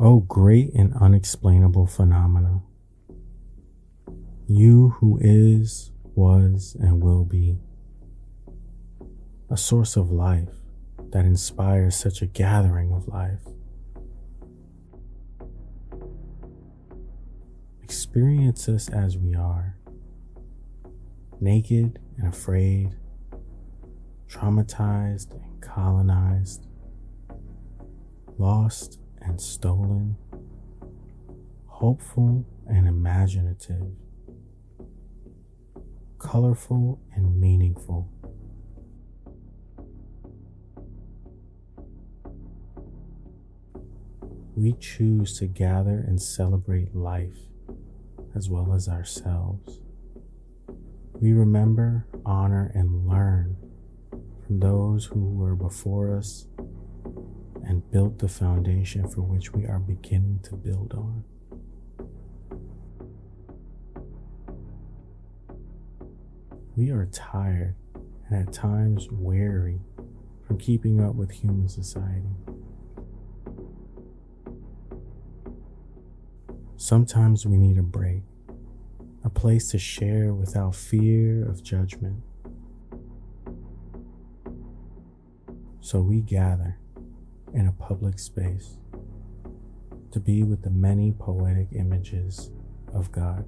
O great and unexplainable phenomena, you who is, was, and will be, a source of life that inspires such a gathering of life. Experience us as we are, naked and afraid, traumatized and colonized, lost and stolen, hopeful and imaginative, colorful and meaningful. We choose to gather and celebrate life as well as ourselves. We remember, honor, and learn from those who were before us and built the foundation for which we are beginning to build on. We are tired and at times weary from keeping up with human society. Sometimes we need a break, a place to share without fear of judgment. So we gather in a public space to be with the many poetic images of God.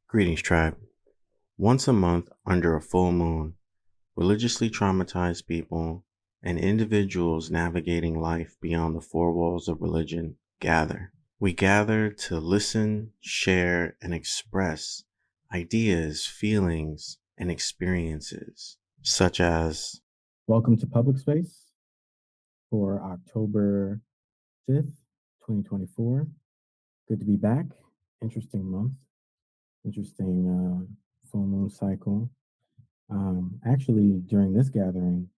Greetings, tribe. Once a month, under a full moon, religiously traumatized people and individuals navigating life beyond the four walls of religion gather. We gather to listen, share, and express ideas, feelings, and experiences, such as welcome to Public Space for October 5th, 2024. Good to be back. Interesting month. Interesting full moon cycle. Actually, during this gathering,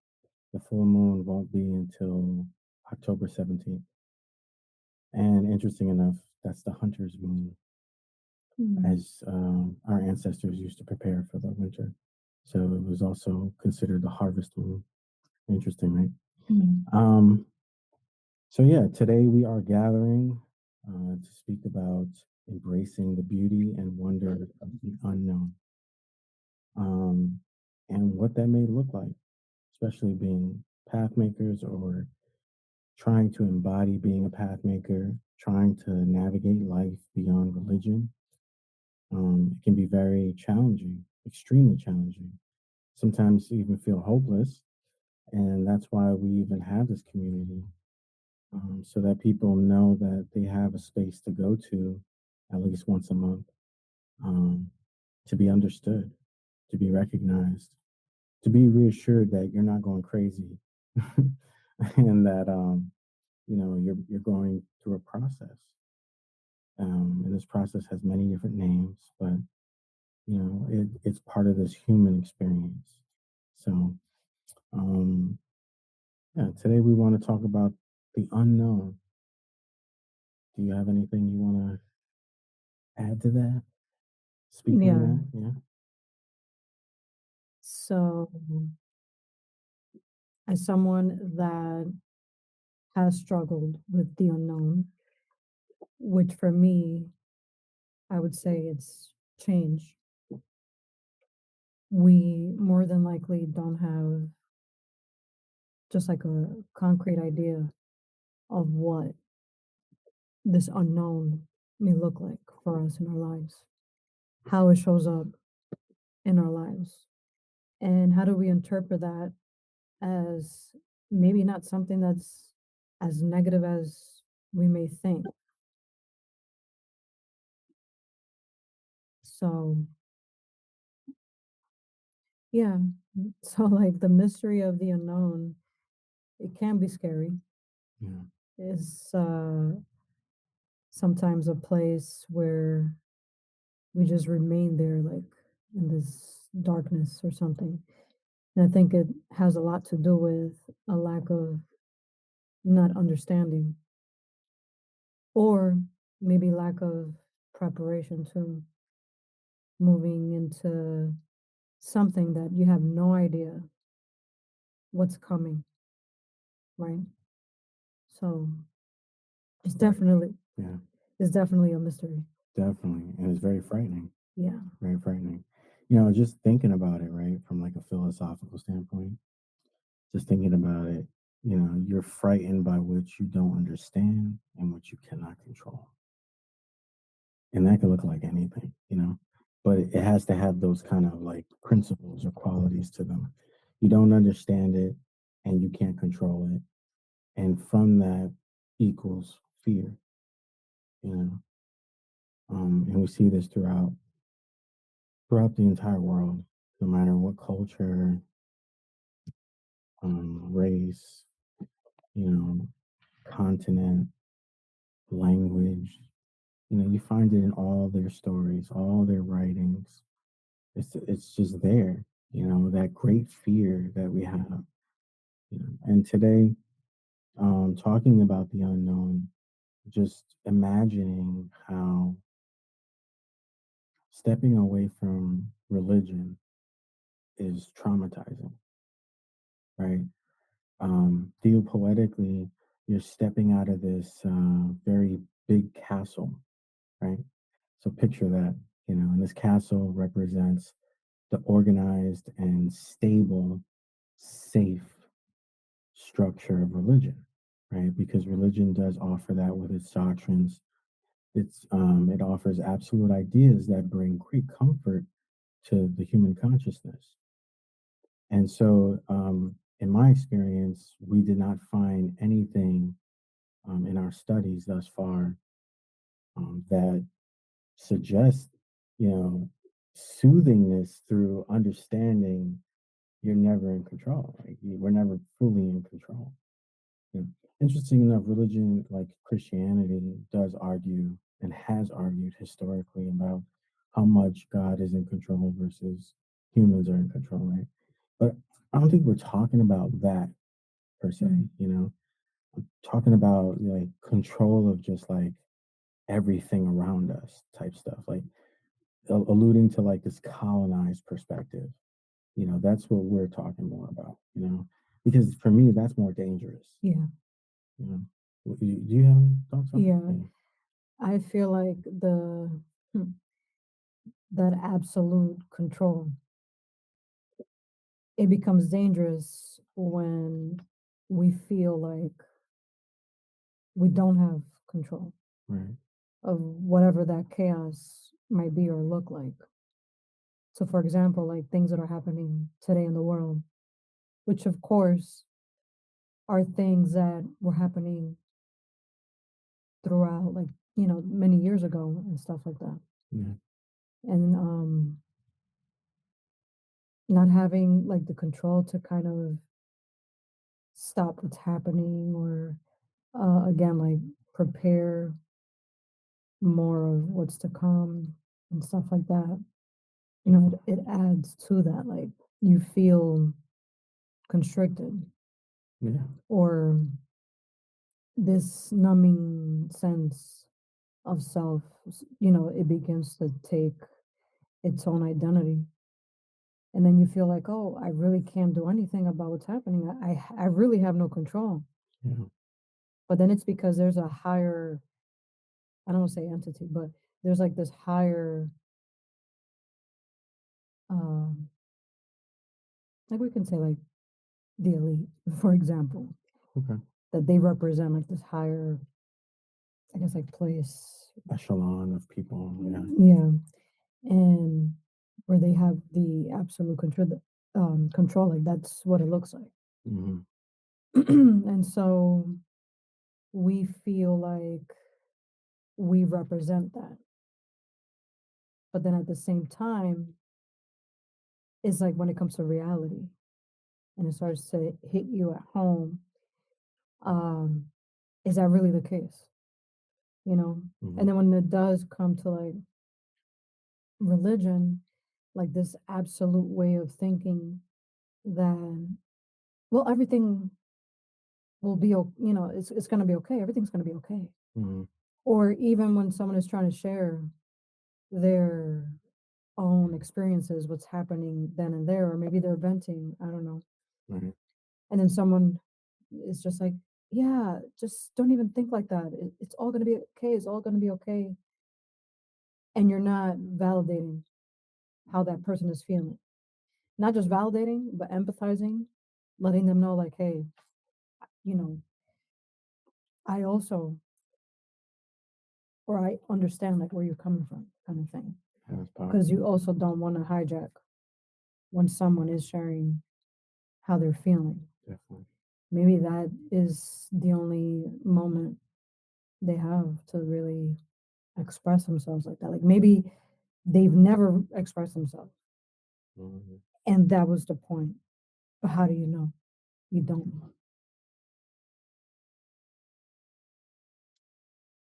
the full moon won't be until October 17th. And interesting enough, that's the hunter's moon, as our ancestors used to prepare for the winter. So it was also considered the harvest moon. Interesting, right? So yeah, today we are gathering to speak about embracing the beauty and wonder of the unknown, and what that may look like, especially being path makers or trying to embody being a path maker, trying to navigate life beyond religion. It can be very challenging, extremely challenging. Sometimes you even feel hopeless. And that's why we even have this community, so that people know that they have a space to go to at least once a month, um, to be understood, to be recognized, to be reassured that you're not going crazy, and that you're going through a process. And this process has many different names, but it's part of this human experience. So yeah, today we want to talk about the unknown. Do you have anything you want to add to that? Speak Yeah. on that? Yeah. So, as someone that has struggled with the unknown, which for me, I would say it's change, we more than likely don't have just like a concrete idea of what this unknown may look like for us in our lives, how it shows up in our lives, and how do we interpret that as maybe not something that's as negative as we may think. So, yeah. So, like, the mystery of the unknown, it can be scary. Yeah. It's sometimes a place where we just remain there, like in this darkness or something. And I think it has a lot to do with a lack of not understanding, or maybe lack of preparation too, moving into something that you have no idea what's coming, right? So it's Right. definitely Yeah, it's definitely a mystery. definitely. And it's very frightening. Yeah. Very frightening. Just thinking about it, right, from like a philosophical standpoint, just thinking about it, you're frightened by what you don't understand and what you cannot control. And that can look like anything. But it has to have those kind of like principles or qualities to them. You don't understand it and you can't control it. And from that equals fear, you know. And we see this throughout the entire world, no matter what culture, race, you know, continent, language. You find it in all their stories, all their writings. It's just there. That great fear that we have. And today, talking about the unknown, just imagining how stepping away from religion is traumatizing, right? Theopoetically, you're stepping out of this very big castle, right? So picture that, and this castle represents the organized and stable, safe structure of religion, right? Because religion does offer that with its doctrines. It offers absolute ideas that bring great comfort to the human consciousness. And so, in my experience, we did not find anything in our studies thus far that suggests, you know, soothingness through understanding you're never in control. Like we're never fully in control. You know, Interesting enough, religion like Christianity does argue and has argued historically about how much God is in control versus humans are in control, right? But I don't think we're talking about that per se, talking about like control of just like everything around us type stuff, like alluding to like this colonized perspective. That's what we're talking more about, because for me, that's more dangerous. Yeah. You know, do you have any thoughts on Yeah. it? I feel like hmm, that absolute control, it becomes dangerous when we feel like we don't have control Yeah, right. of whatever that chaos might be or look like. So, for example, like things that are happening today in the world, which of course are things that were happening throughout, like, many years ago and stuff like that. Yeah, And not having like the control to kind of stop what's happening or again, like prepare more of what's to come and stuff like that. It adds to that. Like you feel constricted yeah, or this numbing sense of self, it begins to take its own identity. And then you feel like, oh, I really can't do anything about what's happening. I really have no control. yeah. But then it's because there's a higher, I don't want to say entity, but there's like this higher, um, like we can say like the elite, for example, Okay. that they represent like this higher, I guess, like place. Echelon of people. Yeah. Yeah. And where they have the absolute control, like that's what it looks like. Hmm. And so we feel like we represent that. But then at the same time, it's like when it comes to reality and it starts to hit you at home, um, is that really the case? You know? Hmm. And then when it does come to like religion, like this absolute way of thinking that, well, everything will be, it's going to be okay. Everything's going to be okay. Hmm. Or even when someone is trying to share their own experiences, what's happening then and there, or maybe they're venting, I don't know. Right. And then someone is just like, yeah, just don't even think like that. It's all going to be okay. It's all going to be okay. And you're not validating how that person is feeling. Not just validating, but empathizing, letting them know, like, hey, you know, I also, or I understand like where you're coming from, kind of thing. That's Because powerful. you also don't want to hijack when someone is sharing how they're feeling. Definitely. Maybe that is the only moment they have to really express themselves like that. Like maybe they've never expressed themselves. Mhm. And that was the point. But how do you know? You don't know.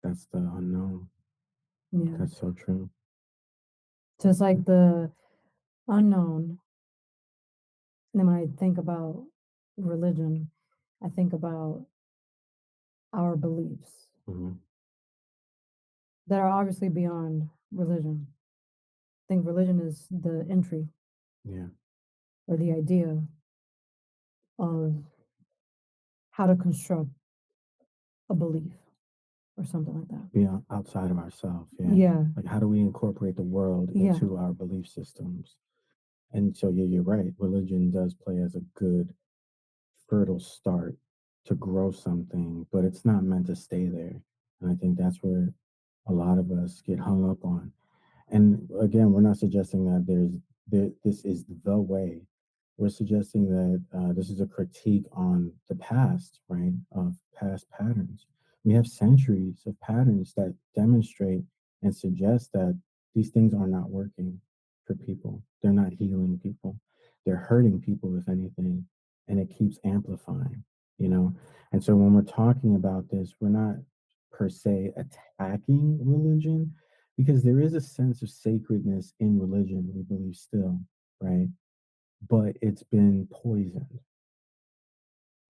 That's the unknown. Yeah. That's so true. Just like the unknown. And then when I think about religion, I think about our beliefs Hmm. that are obviously beyond religion. I think religion is the entry Yeah. or the idea of how to construct a belief or something like that. Be outside of ourselves. Yeah. Yeah. Like, how do we incorporate the world Yeah. into our belief systems? And so, yeah, you're right. Religion does play as a good, fertile start to grow something, but it's not meant to stay there. And I think that's where a lot of us get hung up on. And again, we're not suggesting that this is the way. We're suggesting that this is a critique on the past, right? Of past patterns. We have centuries of patterns that demonstrate and suggest that these things are not working for people. They're not healing people. They're hurting people, if anything, and it keeps amplifying, you know? And so when we're talking about this, we're not per se attacking religion, because there is a sense of sacredness in religion, we believe still, right? But it's been poisoned.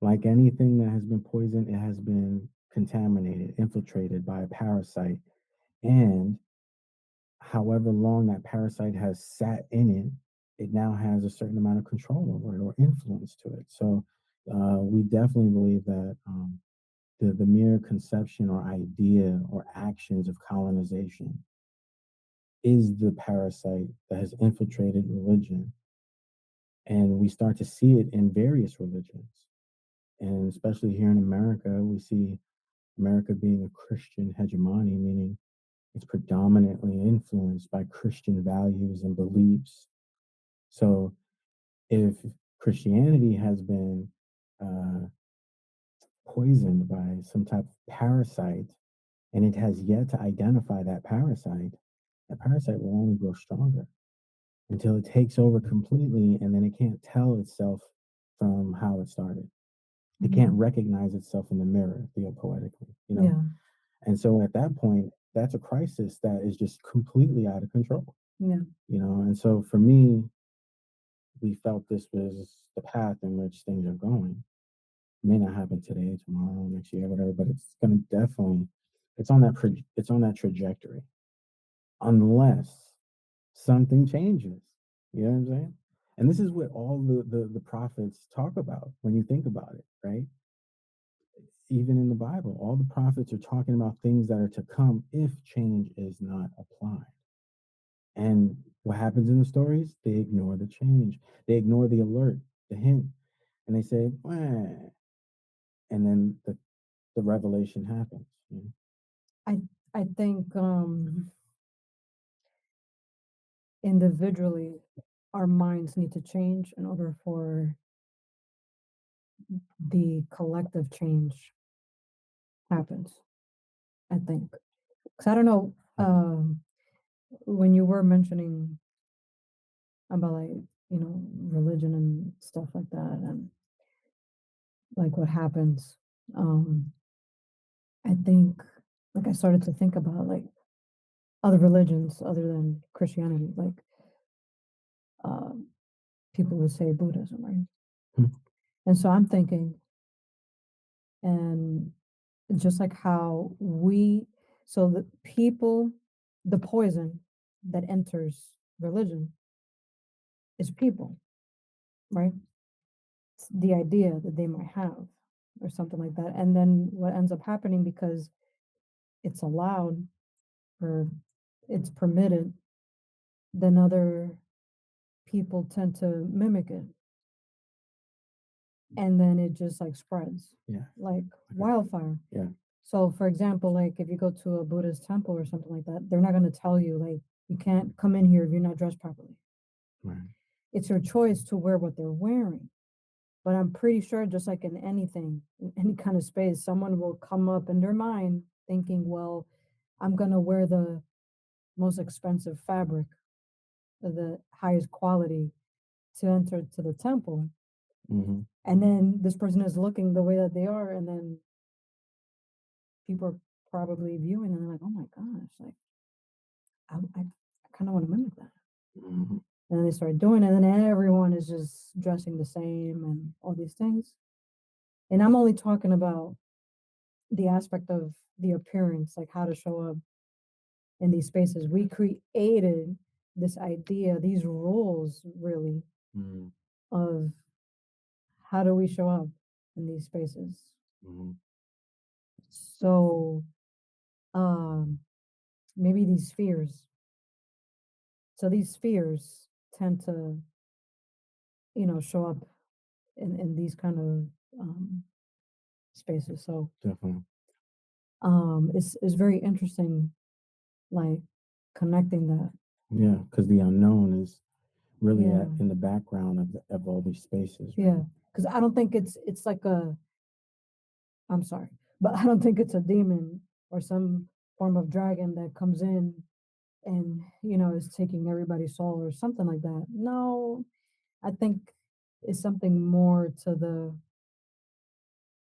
Like anything that has been poisoned, it has been contaminated, infiltrated by a parasite. And however long that parasite has sat in it, it now has a certain amount of control over it or influence to it. So we definitely believe that the mere conception or idea or actions of colonization is the parasite that has infiltrated religion. And we start to see it in various religions. And especially here in America, we see America being a Christian hegemony, meaning it's predominantly influenced by Christian values and beliefs. So if Christianity has been uh, poisoned by some type of parasite and it has yet to identify that parasite will only grow stronger until it takes over completely, and then it can't tell itself from how it started. It can't Mhm. recognize itself in the mirror, theopoetically, you know? Yeah. And so at that point, that's a crisis that is just completely out of control, Yeah. you know? And so for me, we felt this was the path in which things are going. It may not happen today, tomorrow, next year, whatever, but it's going to definitely, it's on that trajectory, unless something changes. You know what I'm saying? And this is what all the prophets talk about when you think about it, right? Even in the Bible, all the prophets are talking about things that are to come if change is not applied. And what happens in the stories? They ignore the change. They ignore the alert, the hint, and they say, "Wah," and then the revelation happens. You know? I I think individually our minds need to change in order for the collective change happens, I think. Because I don't know, Mhm. when you were mentioning about like, religion and stuff like that and like what happens, um, I think like I started to think about like other religions other than Christianity, like um, people would say Buddhism, right? And so I'm thinking, and just like how we, so the people, the poison that enters religion is people, right? It's the idea that they might have or something like that. And then what ends up happening because it's allowed or it's permitted, then other people tend to mimic it. And then it just like spreads Yeah. like Okay. wildfire. Yeah. So, for example, like if you go to a Buddhist temple or something like that, they're not going to tell you, like, you can't come in here if you're not dressed properly. Right. It's your choice to wear what they're wearing. But I'm pretty sure, just like in anything, in any kind of space, someone will come up in their mind thinking, well, I'm going to wear the most expensive fabric, the highest quality to enter to the temple. Mm-hmm. And then this person is looking the way that they are. And then people are probably viewing and they're like, oh my gosh, like, I kind of want to mimic that. Mm-hmm. And then they start doing it, and then everyone is just dressing the same and all these things. And I'm only talking about the aspect of the appearance, like how to show up in these spaces. We created this idea, these rules really, Mm-hmm. of how do we show up in these spaces. Mm-hmm. So um maybe these fears. So these fears tend to, show up in these kind of spaces. So Definitely. it's very interesting, like connecting that. Yeah, because the unknown is really Yeah, in the background of all these spaces, right? yeah. Because I don't think it's like a. I'm sorry, but I don't think it's a demon or some form of dragon that comes in and is taking everybody's soul or something like that. No, I think it's something more to the.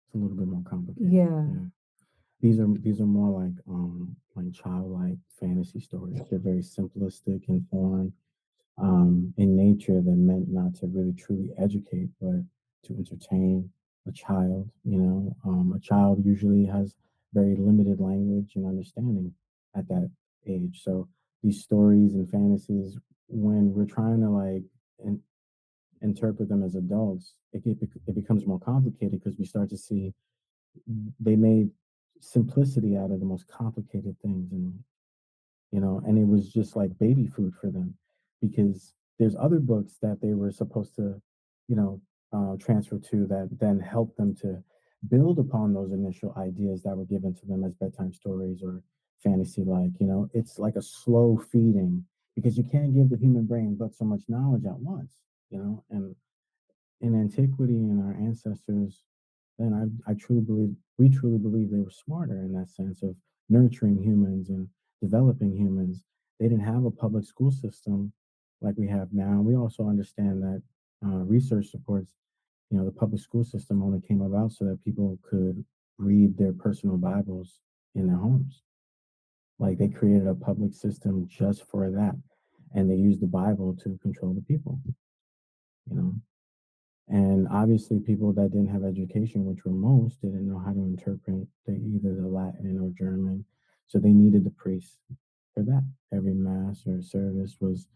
It's a little bit more complicated. Yeah, Yeah. These are more like childlike fantasy stories. They're very simplistic in form, in nature. They're meant not to really truly educate, but to entertain a child. A child usually has very limited language and understanding at that age. So these stories and fantasies, when we're trying to interpret them as adults, it becomes more complicated because we start to see they made simplicity out of the most complicated things, and it was just like baby food for them, because there's other books that they were supposed to you know transfer to, that then help them to build upon those initial ideas that were given to them as bedtime stories or fantasy. It's like a slow feeding, because you can't give the human brain but so much knowledge at once. And in antiquity and our ancestors, then I truly believe we truly believe they were smarter in that sense of nurturing humans and developing humans. They didn't have a public school system like we have now. We also understand that research supports, the public school system only came about so that people could read their personal Bibles in their homes. Like, they created a public system just for that, and they used the Bible to control the people. You know, and obviously, people that didn't have education, which were most, didn't know how to interpret either the Latin or German. So they needed the priest for that. Every mass or service was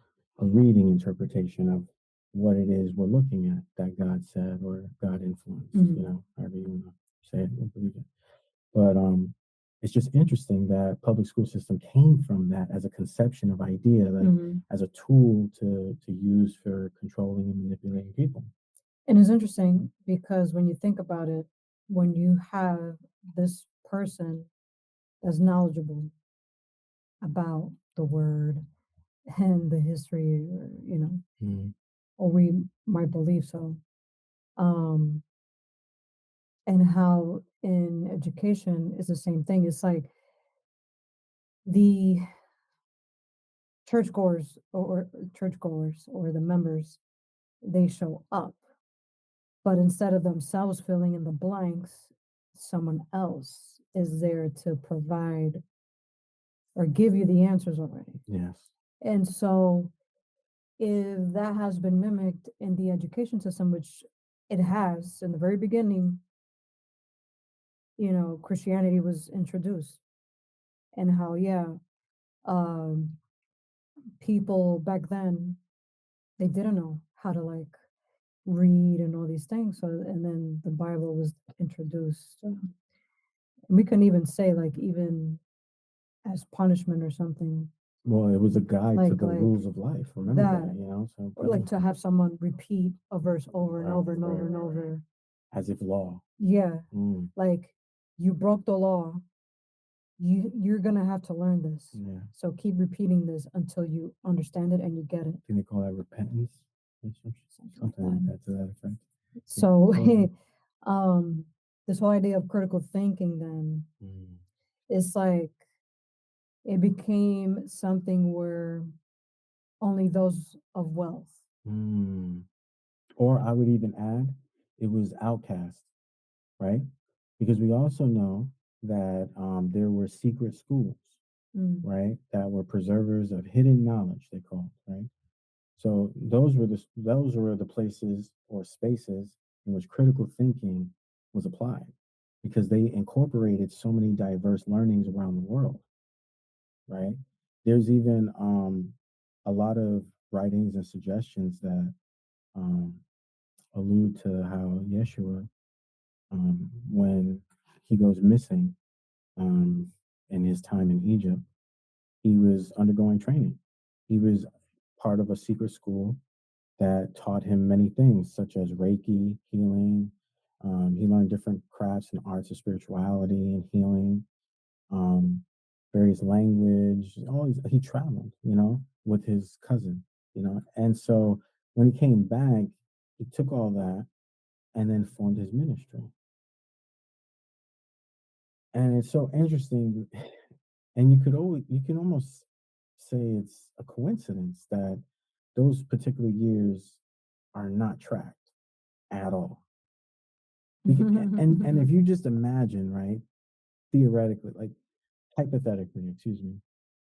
a reading interpretation of what it is we're looking at that God said or God influenced, however you want to say it or believe it. But it's just interesting that public school system came from that as a conception of idea, like as a tool to use for controlling and manipulating people. and it's interesting because when you think about it, when you have this person that's knowledgeable about the word and the history, or Mm. or we might believe so, um, and how in education is the same thing. It's like the churchgoers or the members, they show up, but instead of themselves filling in the blanks, someone else is there to provide or give you the answers already. Yes. And so if that has been mimicked in the education system, which it has in the very beginning, Christianity was introduced, and how, yeah, um, people back then, they didn't know how to like read and all these things. So, and then the Bible was introduced. And we couldn't even say like even as punishment or something Well, it was a guide to the like rules of life. Remember that, that, you know? So or like to have someone repeat a verse over and right, over and right, over and over. as if law. Yeah, Mm, like you broke the law. You're gonna have to learn this. yeah. So keep repeating this until you understand it and you get it. I think they call that repentance or something like that to that effect. So Totally. um this whole idea of critical thinking then Mm, is like it became something where only those of wealth. mm. Or I would even add, it was outcast, right? Because we also know that there were secret schools, Mm. right, that were preservers of hidden knowledge. They called, right. So those were the places or spaces in which critical thinking was applied because they incorporated so many diverse learnings around the world, right? There's even a lot of writings and suggestions that um, allude to how Yeshua, when he goes missing in his time in Egypt, he was undergoing training. He was part of a secret school that taught him many things, such as Reiki, healing. He learned different crafts and arts of spirituality and healing, um, various language. He traveled, with his cousin, and so when he came back, he took all that and then formed his ministry. And it's so interesting, and you can almost say it's a coincidence that those particular years are not tracked at all. And if you just imagine, right, theoretically, like hypothetically, excuse me,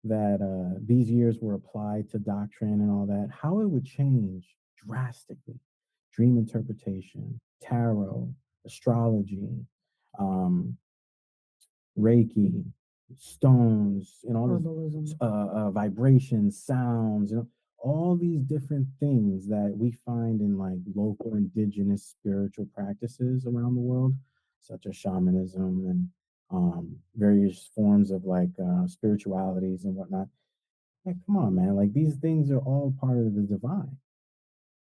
that these years were applied to doctrine and all that, how it would change drastically. Dream interpretation, tarot, astrology, um, Reiki, stones, and all this Herbalism. vibrations, sounds, all these different things that we find in like local indigenous spiritual practices around the world, such as shamanism and various forms of like spiritualities and whatnot. Like, come on, man! Like these things are all part of the divine,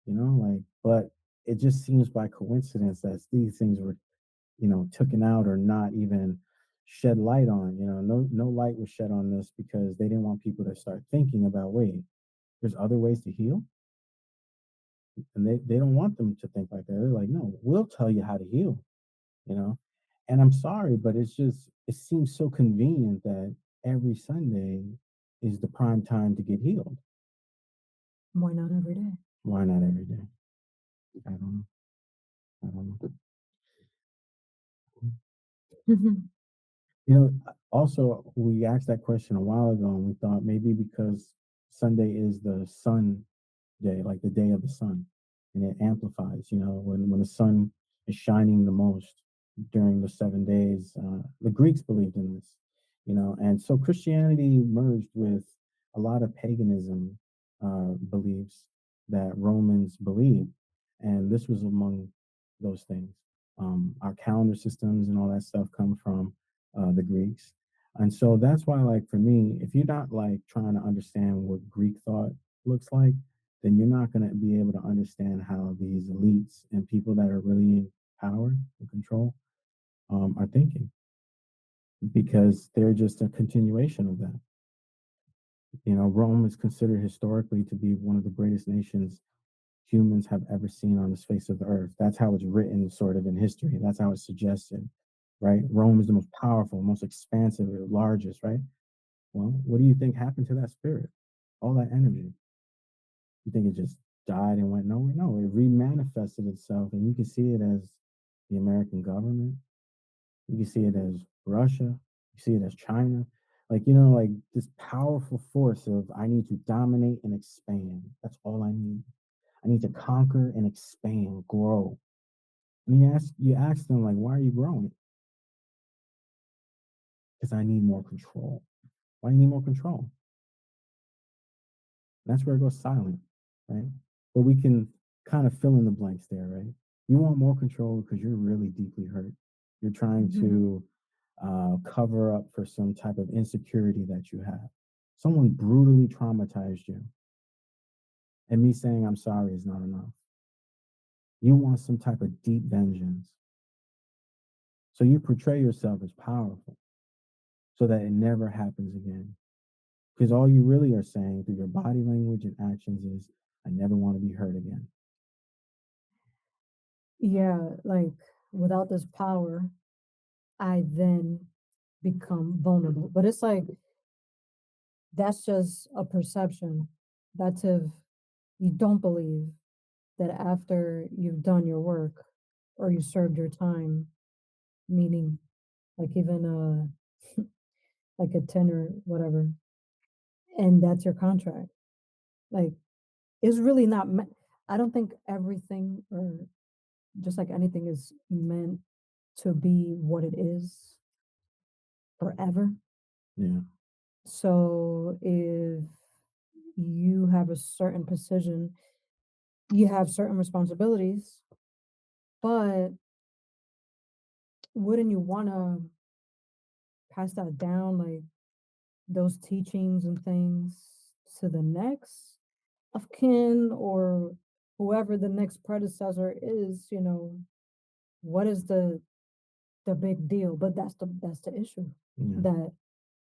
like, but it just seems by coincidence that these things were taken out or not even shed light on. No light was shed on this because they didn't want people to start thinking about, wait, there's other ways to heal. And they don't want them to think like that. They're like, no, we'll tell you how to heal, you know. And I'm sorry, but it seems so convenient that every Sunday is the prime time to get healed. Why not every day? Why not every day? I don't know. I don't know. Also, we asked that question a while ago, and we thought maybe because Sunday is the sun day, like the day of the sun, and it amplifies. When the sun is shining the most during the 7 days. The Greeks believed in this, and so Christianity merged with a lot of paganism beliefs that Romans believed, and this was among those things. Our calendar systems and all that stuff come from the Greeks. And so that's why, like, for me, if you're not like trying to understand what Greek thought looks like, then you're not going to be able to understand how these elites and people that are really in power and control are thinking, because they're just a continuation of that. Rome is considered historically to be one of the greatest nations humans have ever seen on the face of the earth. That's how it's written, sort of, in history. That's how it's suggested, right? Rome is the most powerful, most expansive, largest, right? Well, what do you think happened to that spirit? All that energy. You think it just died and went nowhere? No, it remanifested itself, and you can see it as the American government. You can see it as Russia. You see it as China. Like this powerful force of, I need to dominate and expand. That's all I need. I need to conquer and expand, grow. And you ask them, like, why are you growing? Because I need more control. Why do you need more control? That's where it goes silent, right? But we can kind of fill in the blanks there, right? You want more control because you're really deeply hurt. You're trying Mhm. to cover up for some type of insecurity that you have. Someone brutally traumatized you, and me saying I'm sorry is not enough. You want some type of deep vengeance. So you portray yourself as powerful so that it never happens again. Because all you really are saying through your body language and actions is, I never want to be hurt again. Yeah, like without this power, I then become vulnerable. But it's like that's just a perception. That's if you don't believe that after you've done your work or you served your time, meaning like even like a 10 or whatever, and that's your contract. Like it's really not meant. I don't think everything or just like anything is meant to be what it is forever. Yeah. So if you have a certain position, you have certain responsibilities, but wouldn't you want to pass that down, like those teachings and things to the next of kin or whoever the next predecessor is, what is the big deal? But that's the issue Yeah. that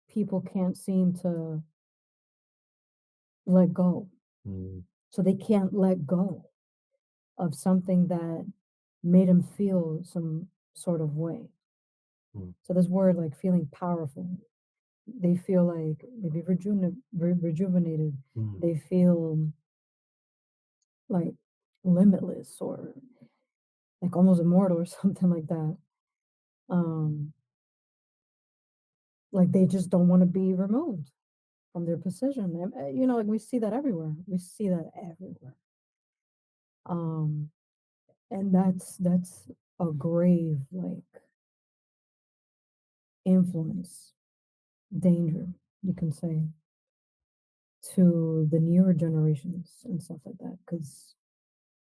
people can't seem to let go. Mm, So they can't let go of something that made them feel some sort of way. mm, So this word like feeling powerful, they feel like maybe rejuvenated. mm, They feel like limitless or like almost immortal or something like that. Um, like they just don't want to be removed from their position. And, like we see that everywhere. We see that everywhere. Um, and that's a grave like influence, danger, you can say, to the newer generations and stuff like that. Because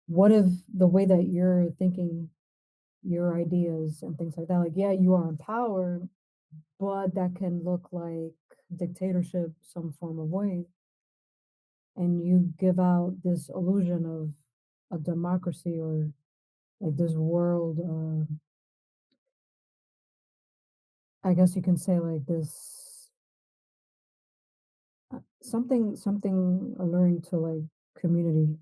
what if the way that you're thinking your ideas and things like that, like, yeah, you are in power, but that can look like dictatorship, some form of way. And you give out this illusion of a democracy or like this world, I guess you can say like this something alluring to like community,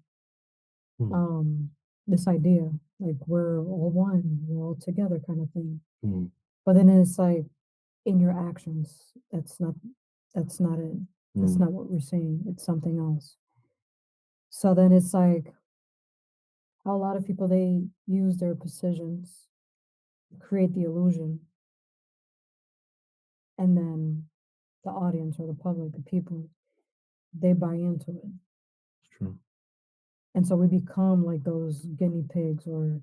mm, um, this idea like we're all one, we're all together kind of thing. mm, But then it's like in your actions, that's not it. That's mm, not what we're saying. It's something else. So then it's like how a lot of people they use their positions, create the illusion, and then the audience or the public, the people, they buy into it. it's true. And so we become like those guinea pigs or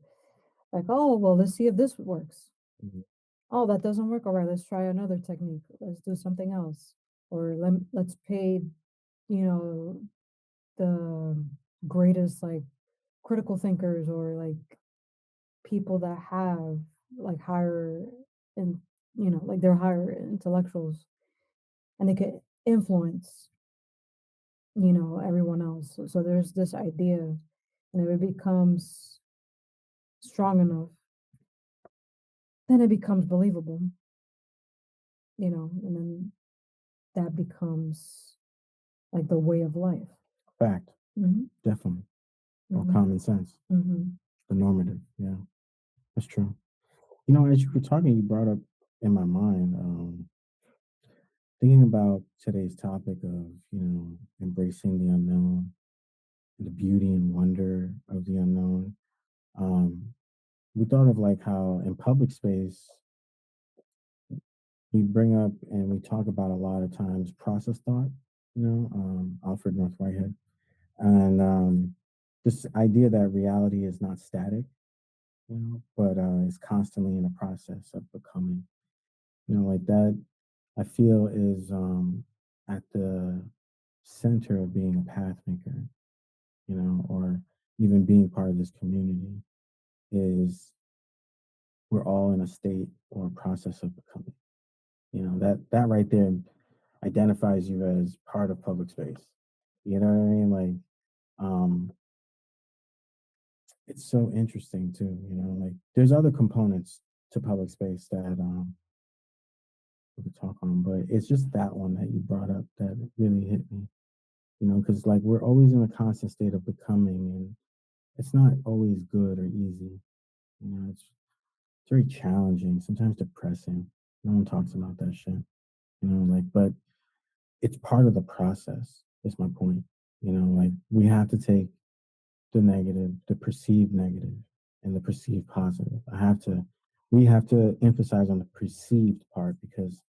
like, oh, well, let's see if this works. Mm, Oh, that doesn't work. All right, let's try another technique. Let's do something else. Or let's pay, you know, the greatest like critical thinkers or like people that have like higher and like they're higher intellectuals and they could influence, everyone else. So there's this idea and if it becomes strong enough, then it becomes believable, and then that becomes like the way of life. fact. Mhm, Definitely. Or mhm, common sense. mhm, The normative. Yeah. That's true. As you were talking, you brought up in my mind, thinking about today's topic of, embracing the unknown, the beauty and wonder of the unknown. Um, we thought of like how in public space, we bring up and we talk about a lot of times process thought, Alfred North Whitehead. And this idea that reality is not static, but is constantly in a process of becoming. Like that, I feel is at the center of being a path maker, or even being part of this community is we're all in a state or a process of becoming. That right there identifies you as part of public space. You know what I mean? Like, it's so interesting too. Like there's other components to public space that we could talk on, but it's just that one that you brought up that really hit me. Because like we're always in a constant state of becoming, and it's not always good or easy. It's very challenging, sometimes depressing. No one talks about that shit. Like, but it's part of the process, is my point. Like we have to take the negative, the perceived negative, and the perceived positive. We have to emphasize on the perceived part because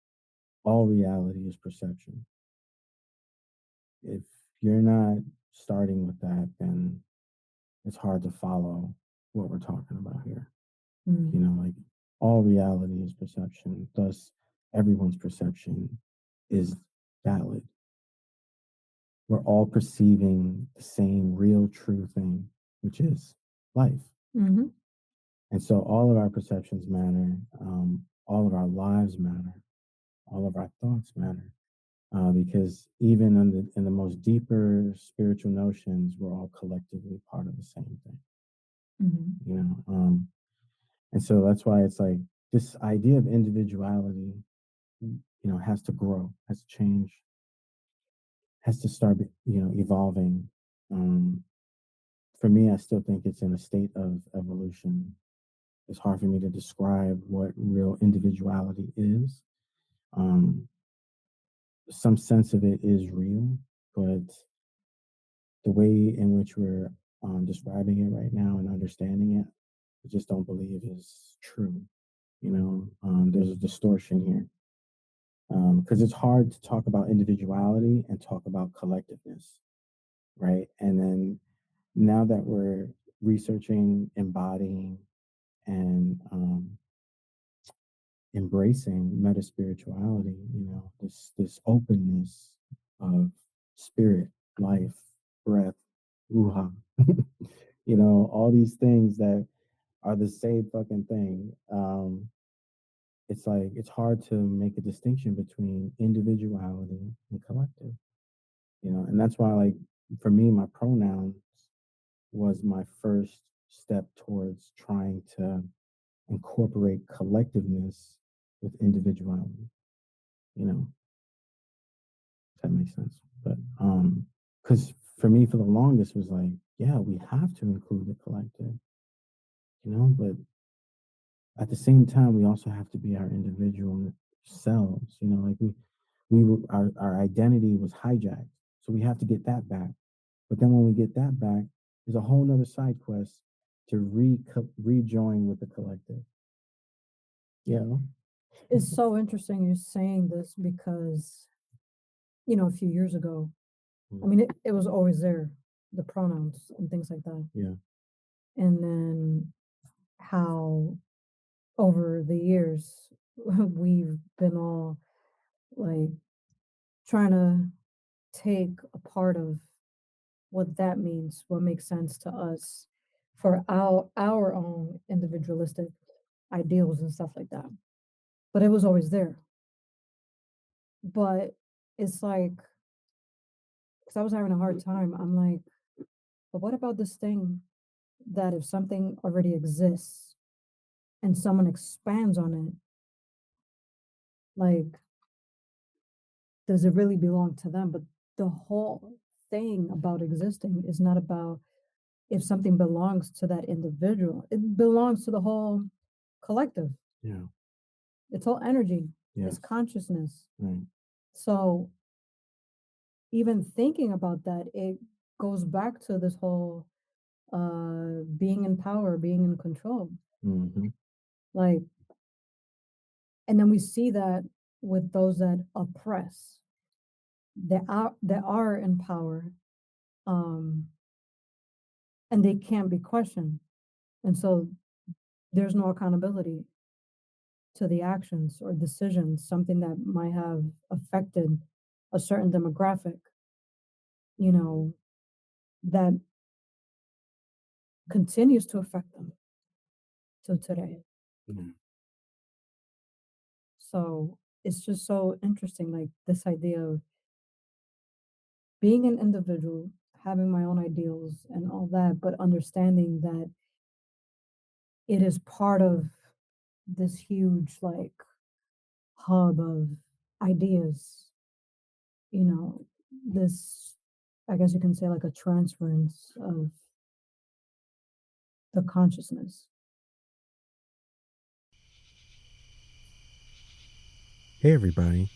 all reality is perception. If you're not starting with that, then it's hard to follow what we're talking about here. Like all reality is perception, thus everyone's perception is valid. We're all perceiving the same real true thing, which is life. Mm-hmm. And so all of our perceptions matter, all of our lives matter, all of our thoughts matter, because even in the most deeper spiritual notions, we're all collectively part of the same thing. And so that's why it's like this idea of individuality, has to grow, has to change, has to start, evolving. For me, I still think it's in a state of evolution. It's hard for me to describe what real individuality is. Some sense of it is real, but the way in which we're describing it right now and understanding it, I just don't believe is true. There's a distortion here because it's hard to talk about individuality and talk about collectiveness, right? And then now that we're researching, embodying, and embracing meta spirituality, this openness of spirit, life, breath, ruha, all these things that are the same fucking thing. It's like it's hard to make a distinction between individuality and collective, and that's why, like, for me, my pronouns was my first step towards trying to incorporate collectiveness with individuality, if that makes sense. But because for me, for the longest was like, yeah, we have to include the collective, but at the same time, we also have to be our individual selves, like we were, our identity was hijacked. So we have to get that back. But then when we get that back, there's a whole nother side quest to rejoin with the collective. Yeah. It's so interesting you're saying this because, a few years ago, I mean, it was always there, the pronouns and things like that. Yeah. And then how over the years we've been all like trying to take a part of what that means, what makes sense to us for our own individualistic ideals and stuff like that. But it was always there. But it's like, because I was having a hard time, I'm like, but what about this thing that if something already exists and someone expands on it, like, does it really belong to them? But the whole thing about existing is not about if something belongs to that individual, it belongs to the whole collective. Yeah. It's all energy, it's Yes. consciousness. Right. So even thinking about that, it goes back to this whole being in power, being in control. Mm-hmm. Like, and then we see that with those that oppress, that are in power, um, and they can't be questioned. And so there's no accountability to the actions or decisions, something that might have affected a certain demographic. you know, that continues to affect them till today. Yeah. So it's just so interesting, like this idea of being an individual, having my own ideals and all that, but understanding that it is part of this huge like hub of ideas, you know, this, I guess you can say, like a transference of the consciousness. Hey, everybody.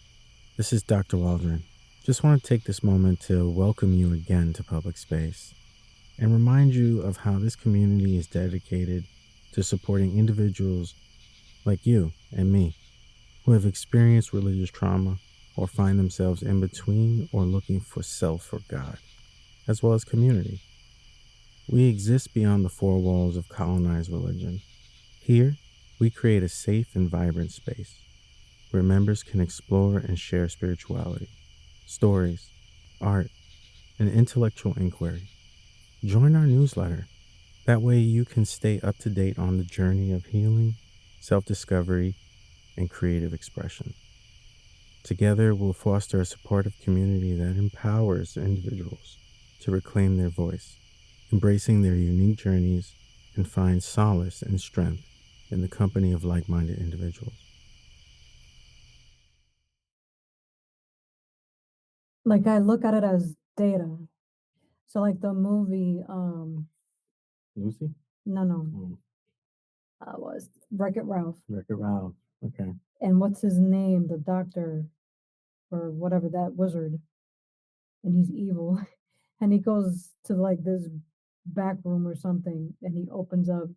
This is Dr. Waldron. Just want to take this moment to welcome you again to Public Space and remind you of how this community is dedicated to supporting individuals like you and me who have experienced religious trauma or find themselves in between or looking for self or God, as well as community. We exist beyond the four walls of colonized religion. Here, we create a safe and vibrant space where members can explore and share spirituality, stories, art, and intellectual inquiry. Join our newsletter. That way you can stay up to date on the journey of healing, self-discovery, and creative expression. Together, we'll foster a supportive community that empowers individuals to reclaim their voice, embracing their unique journeys, and find solace and strength in the company of like-minded individuals. Like I look at it as data. So like the movie, Lucy? no, Oh, was Wreck It Ralph. Wreck-It Ralph. Okay. And what's his name? The doctor or whatever, that wizard, and he's evil. And he goes to like this back room or something, and he opens up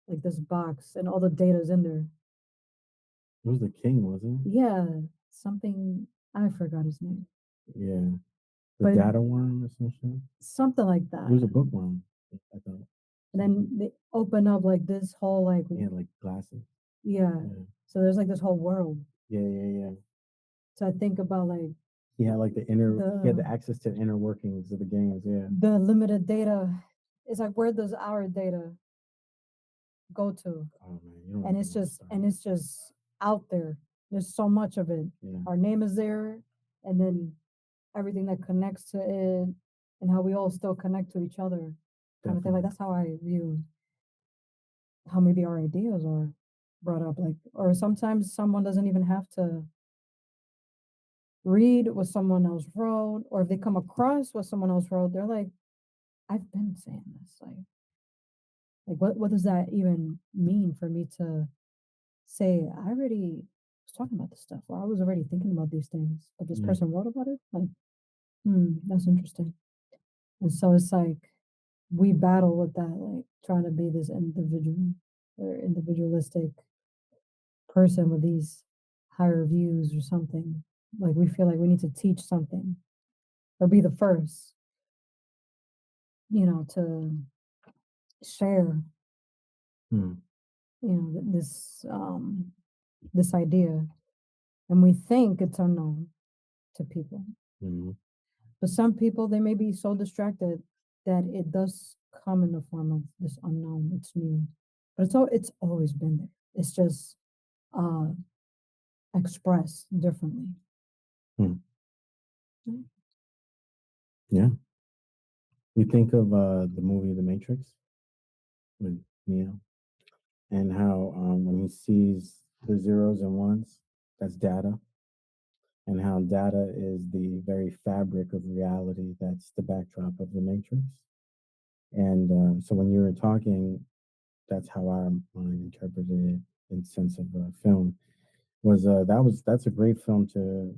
like this box, and all the data's in there. It was the king, wasn't it? Yeah, something, I forgot his name, Yeah. The but data worm or some shit. something like It was a that. bookworm, I thought. And then they open up like this whole like He had like glasses. yeah. Yeah. So there's like this whole world. Yeah. So I think about like He had like he had the the access to the inner workings of the games. Yeah. the limited data. It's like where does our data go to? Oh man, you don't And even it's get me just started. out there. There's so much of it. Yeah. Our name is there, and then everything that connects to it, and how we all still connect to each other, kind of thing. Like Definitely. that's how I view how maybe our ideas are brought up. Like, or sometimes someone doesn't even have to read what someone else wrote, or if they come across what someone else wrote, they're like, I've been saying this. Like what does that even mean for me to say I already was talking about this stuff, or I was already thinking about these things, but this Yeah. person wrote about it? Like, that's interesting. And so it's like we battle with that, like trying to be this individual or individualistic person with these higher views or something. Like we feel like we need to teach something or be the first, to share, Hmm. this idea, and we think it's unknown to people. Hmm. But some people, they may be so distracted that it does come in the form of this unknown. It's new, but it's always been there. It's just uh, expressed differently. Hmm. Mm. Yeah. We think of the movie The Matrix with Neo and how when he sees the zeros and ones, that's data, and how data is the very fabric of reality that's the backdrop of the Matrix. And so when you were talking, that's how our mind interpreted it in sense of film. That's a great film to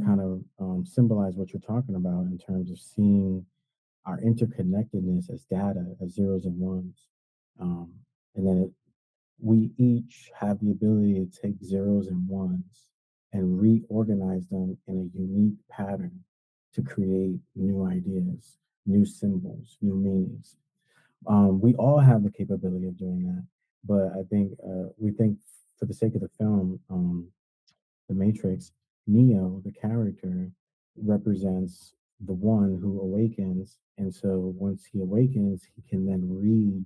kind of symbolize what you're talking about in terms of seeing our interconnectedness as data, as zeros and ones, um, and then we each have the ability to take zeros and ones and reorganize them in a unique pattern to create new ideas, new symbols, new meanings. We all have the capability of doing that, but I think we think for the sake of the film, The Matrix, Neo, the character, represents the one who awakens. And so once he awakens, he can then read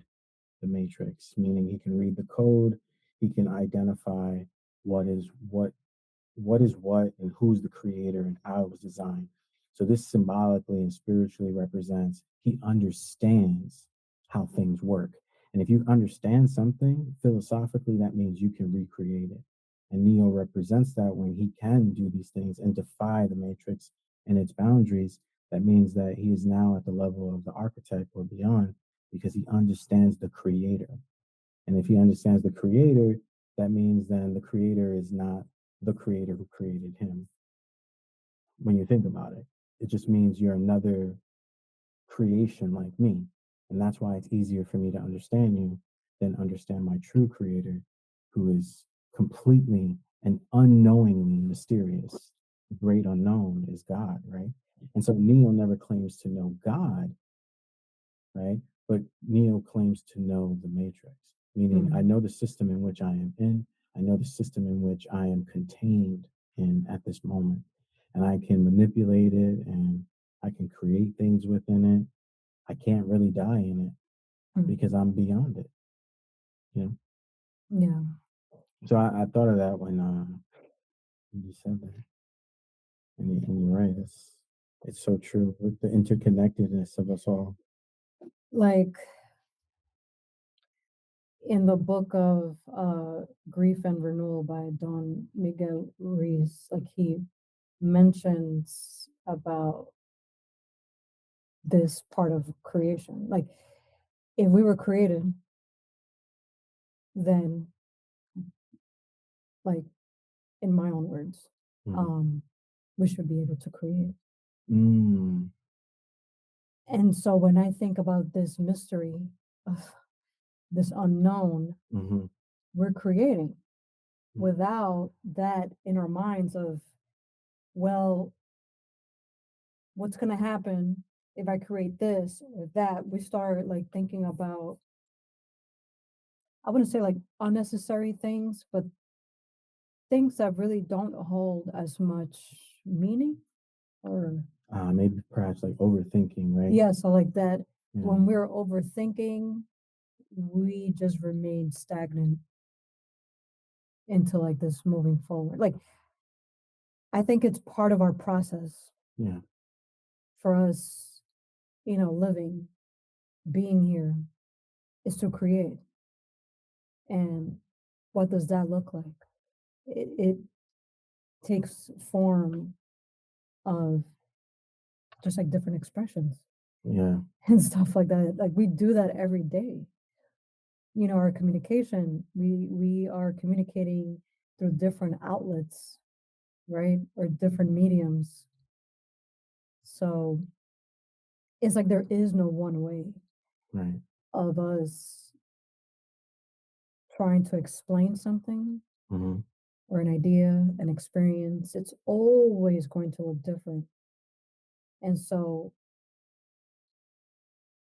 the matrix, meaning he can read the code, he can identify what is what and who's the creator and how it was designed. So this symbolically and spiritually represents he understands how things work. And if you understand something philosophically, that means you can recreate it. And Neo represents that when he can do these things and defy the matrix and its boundaries. That means that he is now at the level of the archetype or beyond because he understands the creator. And if he understands the creator, that means then the creator is not the creator who created him. When you think about it, it just means you're another creation like me. And that's why it's easier for me to understand you than understand my true creator, who is completely and unknowingly mysterious. The great unknown is God, right? And so Neo never claims to know God, right? But Neo claims to know the matrix, meaning I know the system in which I am in, I know the system in which I am contained in at this moment, and I can manipulate it and I can create things within it. I can't really die in it because I'm beyond it, you know? Yeah. So I thought of that when you said that. And you're right, it's so true with the interconnectedness of us all. Like in the book of Grief and Renewal by Don Miguel Ruiz, like he mentions about this part of creation. Like if we were created, then like in my own words, we should be able to create. Mm. And so when I think about this mystery of this unknown, we're creating without that in our minds of, well, what's going to happen if I create this or that? We start like thinking about, I wouldn't say like unnecessary things, but things that really don't hold as much meaning or maybe perhaps like overthinking, right? yeah, so like that when we're overthinking, we just remain stagnant into like this moving forward. Like I think it's part of our process for us, living, being here is to create. And what does that look like? It takes form of just like different expressions and stuff like that. Like we do that every day. Our communication, we are communicating through different outlets, right? Or different mediums. So it's like there is no one way of us trying to explain something or an idea, an experience. It's always going to look different. And so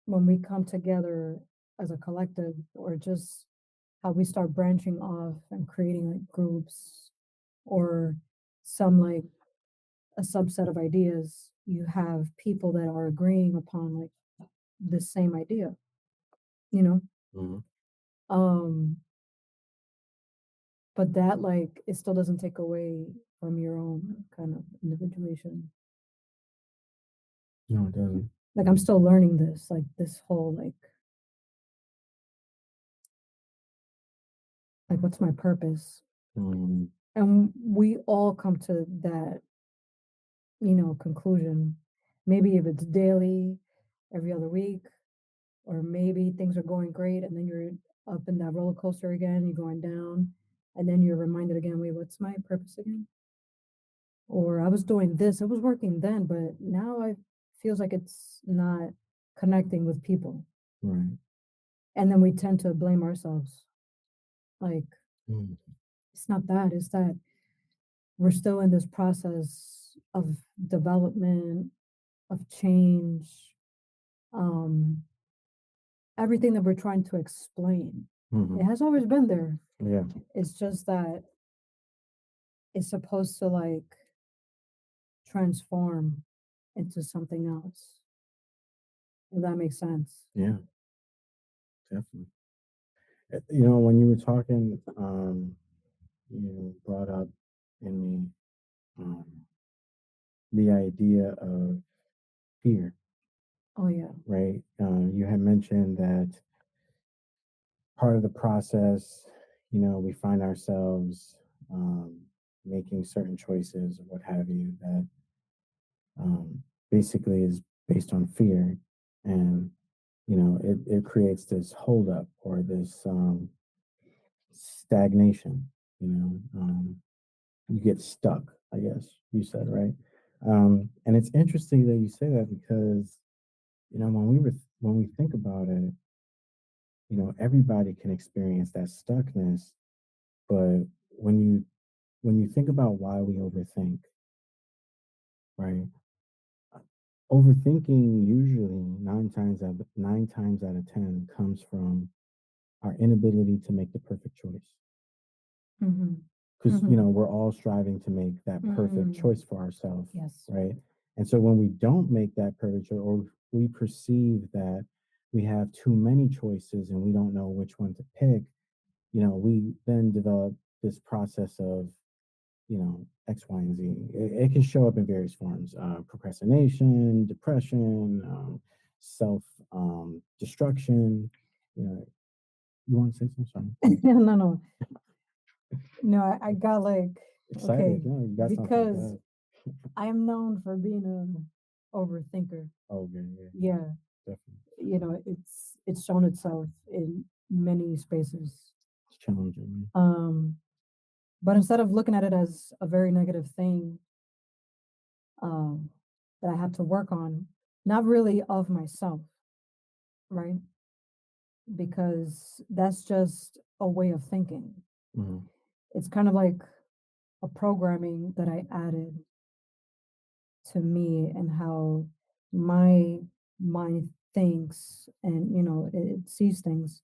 when we come together as a collective or just how we start branching off and creating like groups or some like a subset of ideas, you have people that are agreeing upon like the same idea, you know? But that like it still doesn't take away from your own kind of individuation. No, it doesn't. Like I'm still learning this, like this whole like what's my purpose? And we all come to that, conclusion. Maybe if it's daily, every other week, or maybe things are going great and then you're up in that roller coaster again, you're going down, and then you're reminded again, wait, what's my purpose again? Or I was doing this, it was working then, but now I feels like it's not connecting with people. Right. And then we tend to blame ourselves. Like it's not that, it's that we're still in this process of development, of change, everything that we're trying to explain. It has always been there. Yeah. It's just that it's supposed to like transform into something else. If that makes sense. Yeah, definitely. When you were talking, you brought up in me um, the idea of fear, Oh yeah. right? You had mentioned that part of the process, we find ourselves um, making certain choices or what have you that basically is based on fear. And, it creates this holdup or this stagnation, you get stuck, I guess you said, right? And it's interesting that you say that because, when we think about it, everybody can experience that stuckness. But when you think about why we overthink, right? Overthinking usually nine times out of 10 comes from our inability to make the perfect choice. Mm-hmm. Because, Mm-hmm. we're all striving to make that perfect choice for ourselves. Yes. Right. And so when we don't make that perfect choice, or we perceive that we have too many choices and we don't know which one to pick, we then develop this process of X, Y, and Z. It can show up in various forms: procrastination, depression, self destruction. You want to say something? No, no, no. I got like Excited? okay No, you got something? because I am known for being a overthinker. Oh, good, yeah, Yeah, definitely. it's shown itself in many spaces. It's challenging. Um, but instead of looking at it as a very negative thing, um, that I have to work on, not really of myself, right? Because that's just a way of thinking. Hmm. It's kind of like a programming that I added to me and how my mind thinks and it sees things.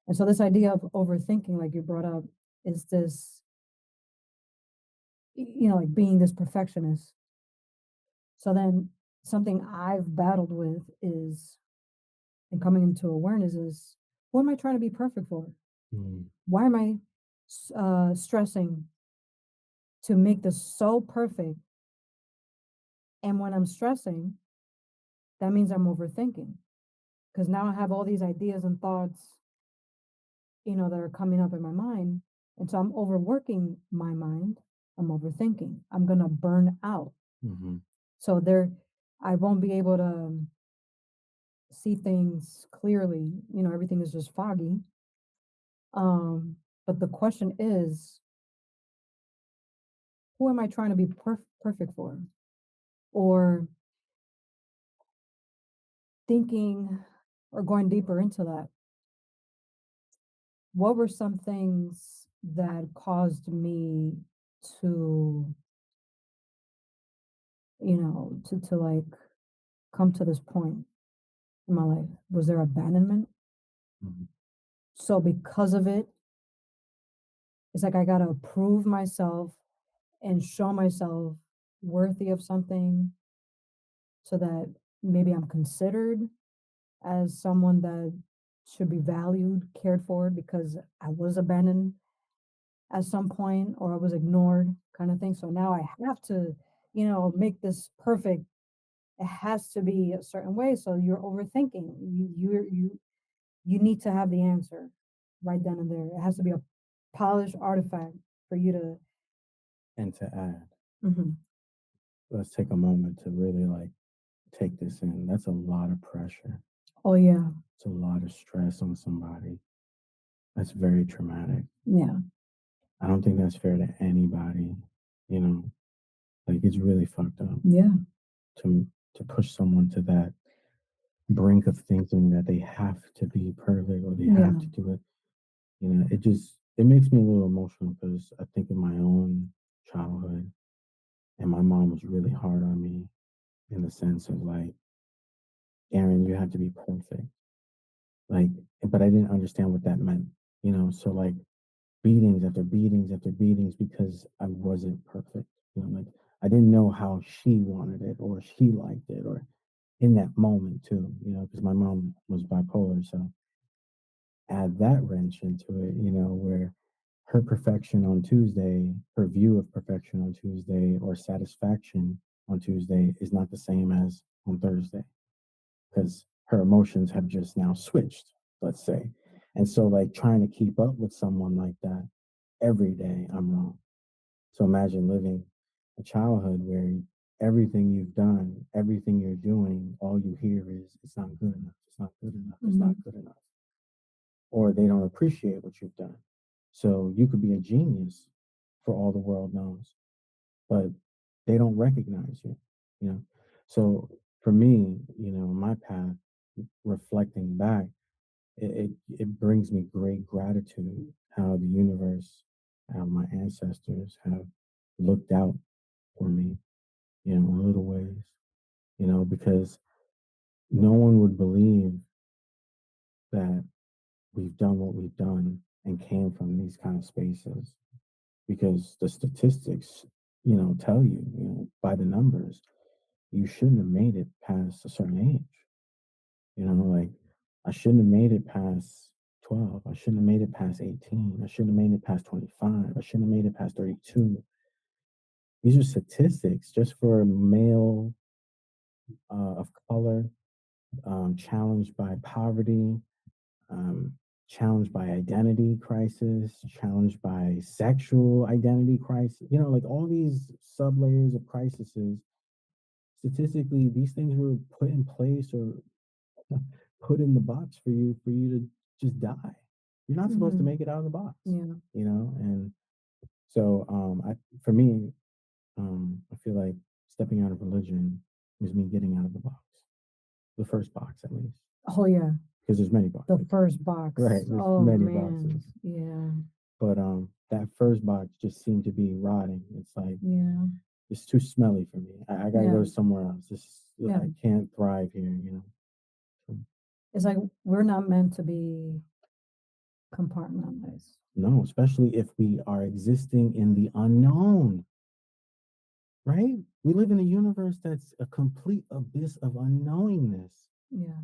And so this idea of overthinking, like you brought up, is this, like being this perfectionist. So then something I've battled with is, and coming into awareness is, what am I trying to be perfect for? Mm. Why am I stressing to make this so perfect? And when I'm stressing, that means I'm overthinking because now I have all these ideas and thoughts, that are coming up in my mind. And so I'm overworking my mind. I'm overthinking. I'm going to burn out. Hmm. So I won't be able to see things clearly. Everything is just foggy. But the question is, who am I trying to be perfect for? Or thinking or going deeper into that, what were some things that caused me to, to like come to this point in my life? Was there abandonment? Hmm. So because of it, it's like I got to prove myself and show myself worthy of something so that maybe I'm considered as someone that should be valued, cared for because I was abandoned at some point or I was ignored kind of thing. So now I have to, make this perfect. It has to be a certain way. So you're overthinking. You need to have the answer right then and there. It has to be a polished artifact for you to. And to add, Mhm. let's take a moment to really take this in. That's a lot of pressure. Oh yeah, It's a lot of stress on somebody. That's very traumatic. yeah, I don't think that's fair to anybody. You know, it's really fucked up yeah, to push someone to that brink of thinking that they have to be perfect or they yeah, have to do it. It makes me a little emotional because I think of my own childhood, and my mom was really hard on me in the sense of Aaron, you have to be perfect. Like, but I didn't understand what that meant. So beatings after beatings after beatings because I wasn't perfect. I didn't know how she wanted it or she liked it or in that moment too, because my mom was bipolar. So add that wrench into it, where her perfection on Tuesday, her view of perfection on Tuesday or satisfaction on Tuesday is not the same as on Thursday because her emotions have just now switched, let's say. And so, like, trying to keep up with someone like that every day, I'm wrong. So imagine living a childhood where everything you've done, everything you're doing, all you hear is, it's not good enough, it's not good enough, it's not good enough. Or they don't appreciate what you've done. So you could be a genius for all the world knows, but they don't recognize you, you know. So for me, my path, reflecting back, it brings me great gratitude how the universe, how my ancestors have looked out for me, in little ways, because no one would believe that we've done what we've done and came from these kind of spaces because the statistics, tell you, by the numbers, you shouldn't have made it past a certain age. Like I shouldn't have made it past 12. I shouldn't have made it past 18. I shouldn't have made it past 25. I shouldn't have made it past 32. These are statistics just for a male of color, challenged by poverty, um, challenged by identity crisis, challenged by sexual identity crisis, like all these sub layers of crises. Statistically, these things were put in place or put in the box for you to just die. You're not supposed to make it out of the box. Yeah. And so for me, I feel like stepping out of religion was me getting out of the box. The first box at least. Oh yeah. Because there's many boxes. The first box. Right. There's Oh many man. boxes. Yeah. But that first box just seemed to be rotting. It's like Yeah. it's too smelly for me. I gotta go Yeah. somewhere else. Yeah. I can't thrive here, So, It's like we're not meant to be compartmentalized. no, especially if we are existing in the unknown, right? We live in a universe that's a complete abyss of unknowingness. Yeah.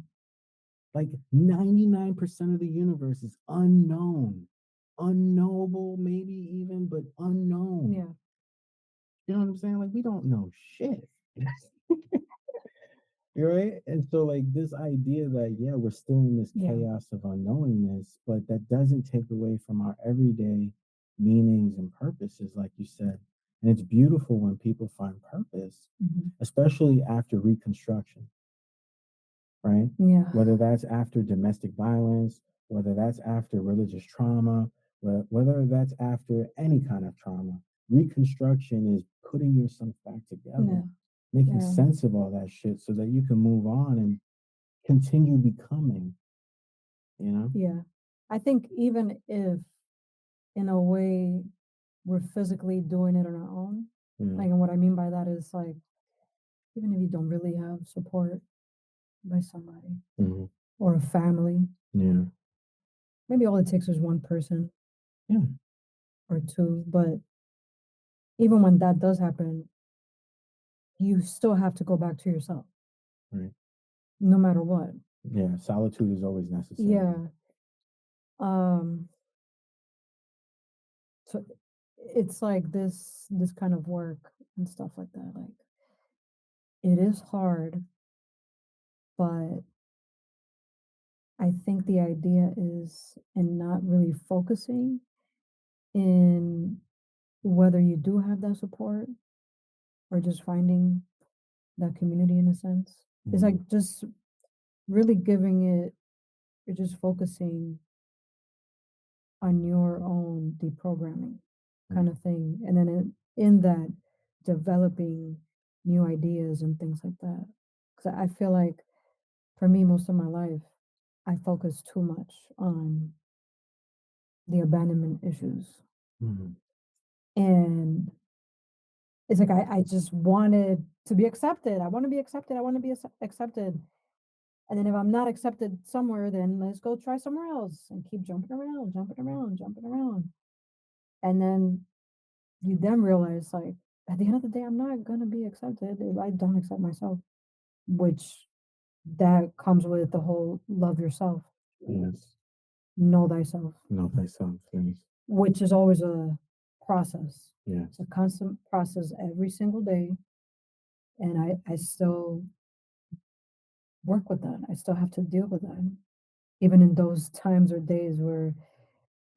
Like 99% of the universe is unknown, unknowable, maybe even, but unknown. Yeah. You know what I'm saying? Like we don't know shit. You're right. And so, like, this idea that, yeah, we're still in this Yeah. chaos of unknowingness, but that doesn't take away from our everyday meanings and purposes, like you said. And it's beautiful when people find purpose, especially after reconstruction, right? Yeah. Whether that's after domestic violence, whether that's after religious trauma, whether that's after any kind of trauma. Reconstruction is putting yourself back together, Yeah. making Yeah. sense of all that shit so that you can move on and continue becoming, Yeah. I think even if in a way we're physically doing it on our own, Yeah. like, and what I mean by that is like, even if you don't really have support by somebody Mhm. or a family, Yeah. maybe all it takes is one person Yeah. or two, but even when that does happen, you still have to go back to yourself, Right. no matter what. Yeah. Solitude is always necessary. Yeah. Um, so it's like this kind of work and stuff like that. Like it is hard, but I think the idea is in not really focusing in whether you do have that support or just finding that community in a sense. It's Mhm. like just really giving it, you're just focusing on your own deprogramming kind of thing. And then in that, developing new ideas and things like that. Because I feel like for me, most of my life, I focus too much on the abandonment issues. Mhm. And it's like I just wanted to be accepted. I want to be accepted. I want to be accepted. And then if I'm not accepted somewhere, then let's go try somewhere else and keep jumping around, jumping around, jumping around. And then you then realize like at the end of the day, I'm not gonna be accepted if I don't accept myself, which that comes with the whole love yourself, Yes. know thyself, Know thyself. Yes. which is always a process. Yes. It's a constant process every single day. And I still work with that. I still have to deal with that. Even in those times or days where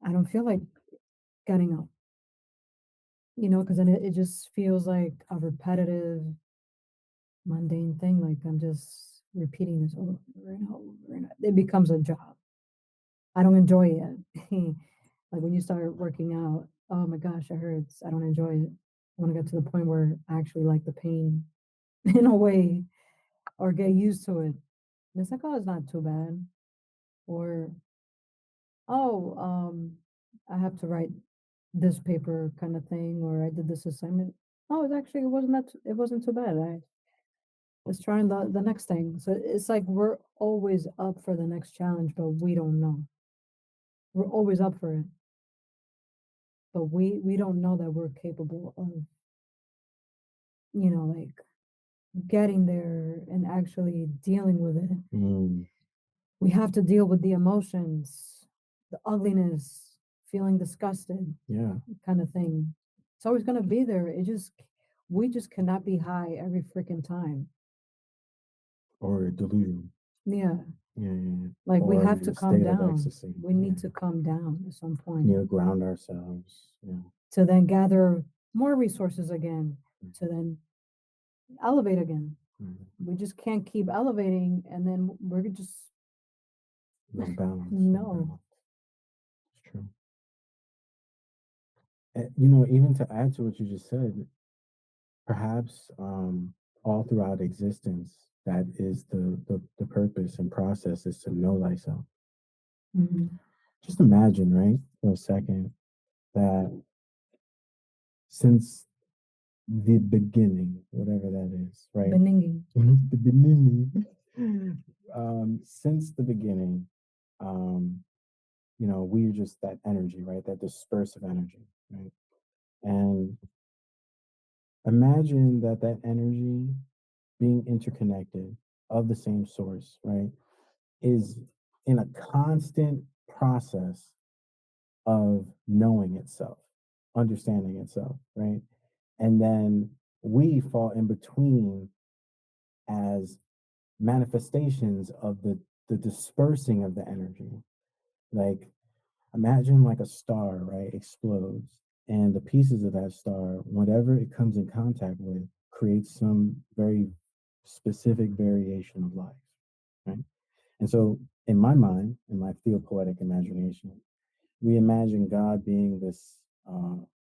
I don't feel like getting up, because then it just feels like a repetitive, mundane thing. Like I'm just repeating this over and over and it becomes a job. I don't enjoy it. Like when you start working out, oh my gosh, it hurts. I don't enjoy it. I want to get to the point where I actually like the pain in a way or get used to it. And it's like, oh, it's not too bad. Or, oh, I have to write this paper kind of thing, or I did this assignment. Oh, it wasn't too bad. Let's try the next thing. So it's like we're always up for the next challenge, but we don't know. We're always up for it, but we don't know that we're capable of, like getting there and actually dealing with it. Mm. We have to deal with the emotions, the ugliness, feeling disgusted, Yeah. kind of thing. It's always gonna be there. We just cannot be high every freaking time. Or delusion. Yeah. Yeah. Yeah. Like we Or have to a calm state of down. ecstasy. We need Yeah. to calm down at some point You know, ground ourselves. Yeah. to then gather more resources again, Mm. to then elevate again. Mm. We just can't keep elevating and then we're just No balance. no. Balance. It's true. You know, even to add to what you just said, perhaps all throughout existence, that is the purpose and process is to know thyself. Mhm. Just imagine, right, for a second, that since the beginning, whatever that is, right? Beninging. The beginning. Since the beginning, um, you know, we're just that energy, right? That dispersive energy, right? And imagine that that energy being interconnected of the same source, right, is in a constant process of knowing itself, understanding itself, right? And then we fall in between as manifestations of the dispersing of the energy. Like imagine like a star, right, explodes and the pieces of that star, whatever it comes in contact with, creates some very specific variation of life, right? And so in my mind, in my theopoetic imagination, we imagine God being this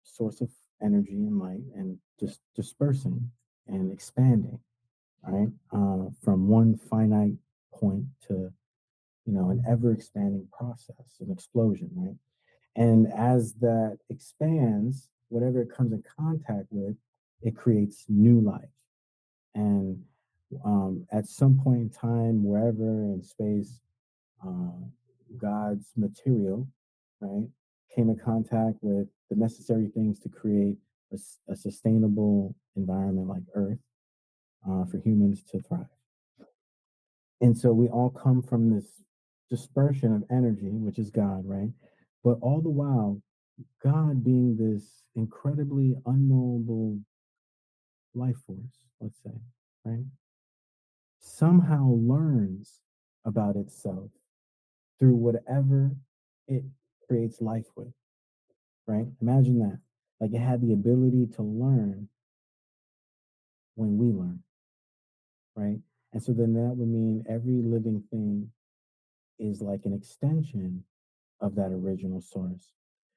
source of energy and light and just dispersing and expanding, right? From one finite point to, you know, an ever expanding process, an explosion, right? And as that expands, whatever it comes in contact with, it creates new life. And at some point in time, wherever in space, uh, God's material, right, came in contact with the necessary things to create a sustainable environment like Earth for humans to thrive. And so we all come from this dispersion of energy, which is God, right? But all the while, God being this incredibly unknowable life force, let's say, right, somehow learns about itself through whatever it creates life with, right? Imagine that. Like it had the ability to learn when we learn, right? And so then that would mean every living thing is like an extension of that original source.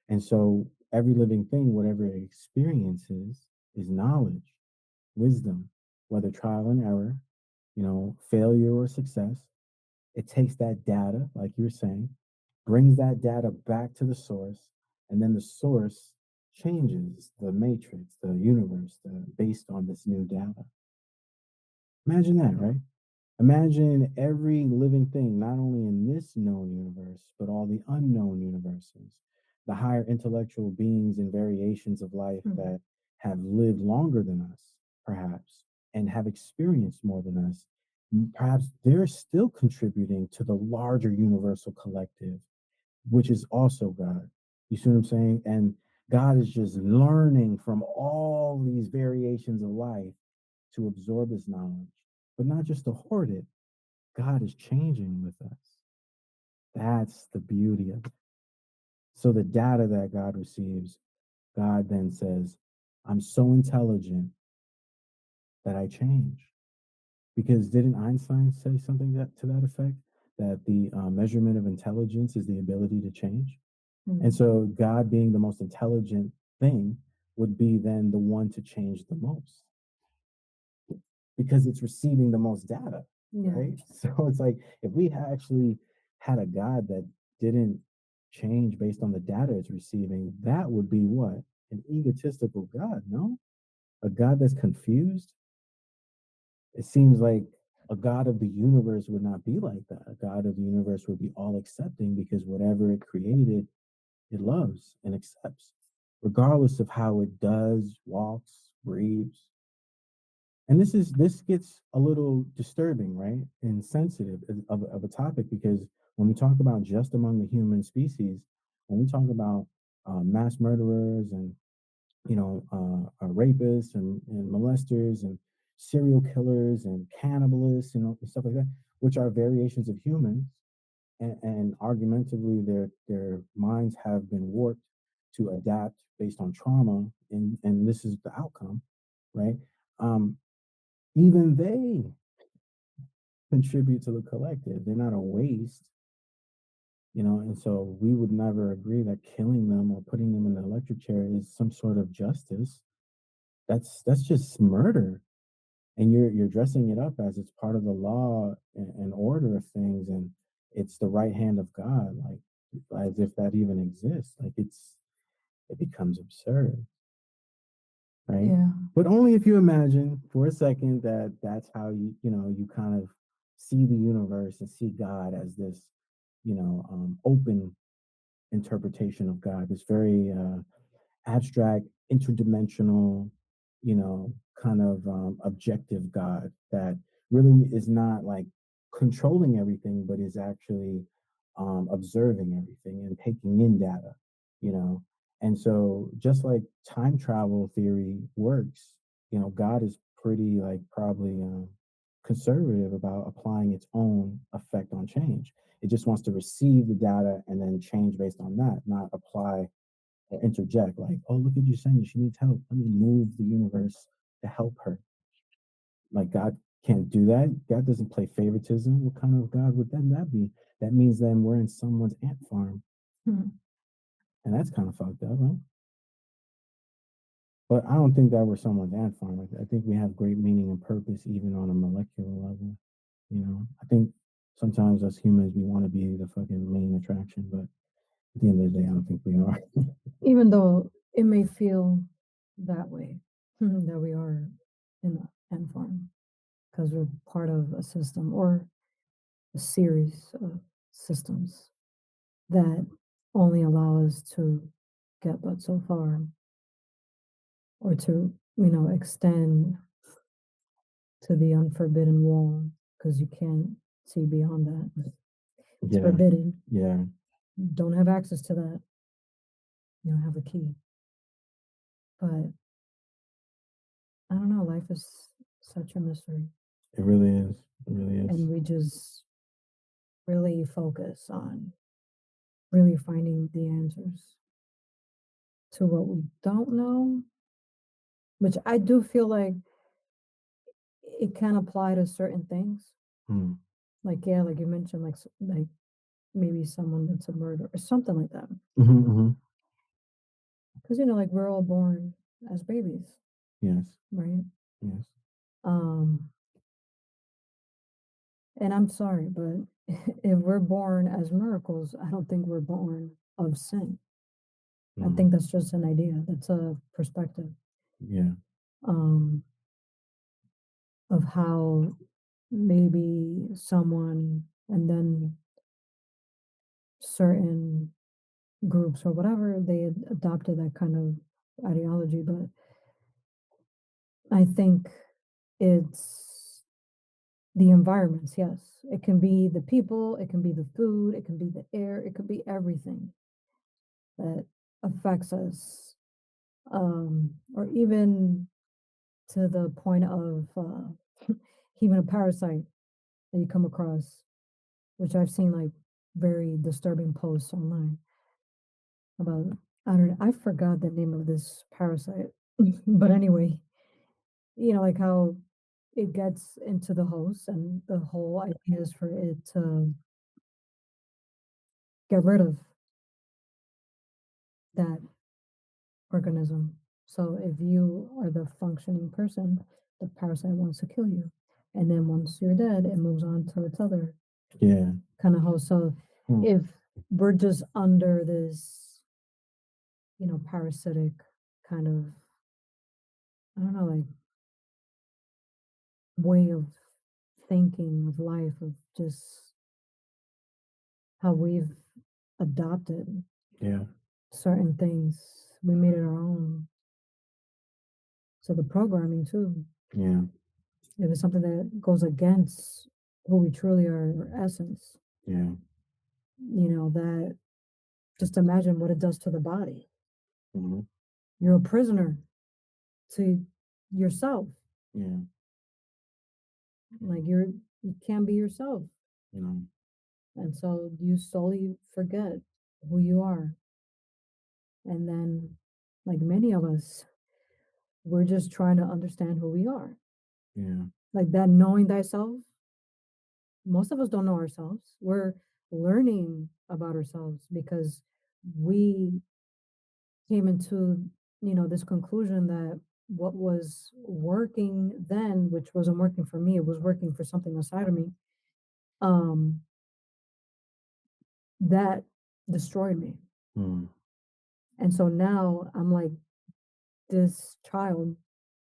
And so every living thing, whatever it experiences, is knowledge, wisdom, whether trial and error, you know, failure or success. It takes that data, like you were saying, brings that data back to the source, and then the source changes the matrix, the universe, based on this new data. Imagine that, right? Imagine every living thing, not only in this known universe, but all the unknown universes, the higher intellectual beings and variations of life Mhm. that have lived longer than us, perhaps, and have experienced more than us, perhaps they're still contributing to the larger universal collective, which is also God. You see what I'm saying? And God is just learning from all these variations of life to absorb his knowledge, but not just to hoard it. God is changing with us. That's the beauty of it. So the data that God receives, God then says, I'm so intelligent that I change. Because didn't Einstein say something to that effect? That the measurement of intelligence is the ability to change. And so God being the most intelligent thing would be then the one to change the most because it's receiving the most data, Yeah. right? So it's like if we actually had a God that didn't change based on the data it's receiving, that would be what? An egotistical God, no? A God that's confused. It seems like a God of the universe would not be like that. A God of the universe would be all accepting because whatever it created, it loves and accepts, regardless of how it does, walks, breathes. And this gets a little disturbing, right? And sensitive of a topic because when we talk about just among the human species, when we talk about mass murderers and rapists and molesters and serial killers and cannibalists and stuff like that, which are variations of humans, and argumentatively their minds have been warped to adapt based on trauma, and this is the outcome, right? Um, Even they contribute to the collective. They're not a waste, and so we would never agree that killing them or putting them in the electric chair is some sort of justice. That's just murder. And you're dressing it up as it's part of the law and order of things, and it's the right hand of God, like as if that even exists. Like it becomes absurd, right? Yeah. But only if you imagine for a second that that's how you kind of see the universe and see God as this open interpretation of God, this very abstract, interdimensional, kind of objective God that really is not like controlling everything, but is actually observing everything and taking in data, you know. And so, just like time travel theory works, God is pretty like probably conservative about applying its own effect on change. It just wants to receive the data and then change based on that, not apply or interject like, oh, look at you saying she needs help. Let me move the universe to help her. Like God can't do that. God doesn't play favoritism. What kind of God would then that be? That means then we're in someone's ant farm. Hmm. And that's kind of fucked up, right? But I don't think that we're someone's ant farm. I think we have great meaning and purpose even on a molecular level. I think sometimes us humans we want to be the fucking main attraction, but at the end of the day, I don't think we are. Even though it may feel that way, that we are in the ant farm because we're part of a system or a series of systems that only allow us to get but so far or to, extend to the unforbidden wall because you can't see beyond that. It's Yeah, forbidden. yeah. You don't have access to that. You don't have the key. But I don't know, life is such a mystery. It really is. It really is. And we just really focus on really finding the answers to what we don't know, which I do feel like it can apply to certain things. Hmm. Like, yeah, like you mentioned, like maybe someone that's a murderer or something like that. Mhm, mhm. Because, like we're all born as babies, Yes, right? yes. Um, and I'm sorry, but if we're born as miracles, I don't think we're born of sin. I Mhm. think that's just an idea. That's a perspective. Yeah. Um, of how maybe someone and then certain groups or whatever they adopted that kind of ideology, but I think it's the environments, yes. It can be the people, it can be the food, it can be the air, it could be everything that affects us. Or even to the point of even a parasite that you come across, which I've seen like very disturbing posts online about, I don't know, I forgot the name of this parasite. But anyway, like how it gets into the host, and the whole idea is for it to get rid of that organism. So if you are the functioning person, the parasite wants to kill you. And then once you're dead, it moves on to its other Yeah. kind of host. So Hmm. if we're just under this, parasitic kind of, I don't know, like way of thinking of life, of just how we've adopted Yeah. certain things, we made it our own. So the programming too, Yeah. if it's something that goes against who we truly are, our essence, Yeah. that just imagine what it does to the body. Hmm. You're a prisoner to yourself. Yeah. Like you can't be yourself. You know. And so you slowly forget who you are. And then, like many of us, we're just trying to understand who we are. Yeah. Like that knowing thyself, most of us don't know ourselves. We're learning about ourselves because we came into, this conclusion that what was working then, which wasn't working for me, it was working for something inside of me, um, that destroyed me. Hmm. And so now I'm like this child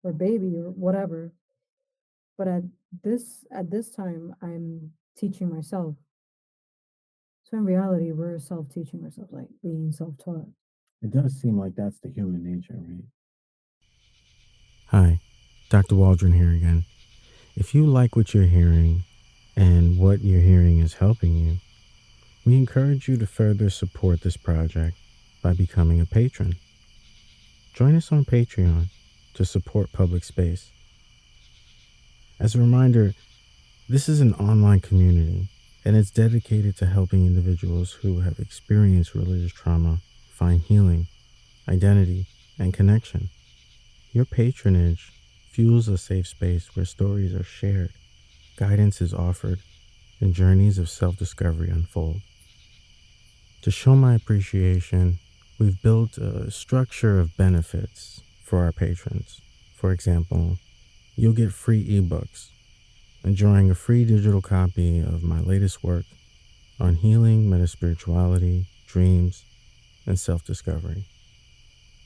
or baby or whatever, but at this time I'm teaching myself. So in reality, we're self-teaching ourselves, like being self-taught. It does seem like that's the human nature, right? Hi, Dr. Waldron here again. If you like what you're hearing and what you're hearing is helping you, we encourage you to further support this project by becoming a patron. Join us on Patreon to support public space. As a reminder, this is an online community and it's dedicated to helping individuals who have experienced religious trauma find healing, identity, and connection. Your patronage fuels a safe space where stories are shared, guidance is offered, and journeys of self-discovery unfold. To show my appreciation, we've built a structure of benefits for our patrons. For example, you'll get free ebooks, enjoying a free digital copy of my latest work on healing, metaspirituality, dreams, and self-discovery.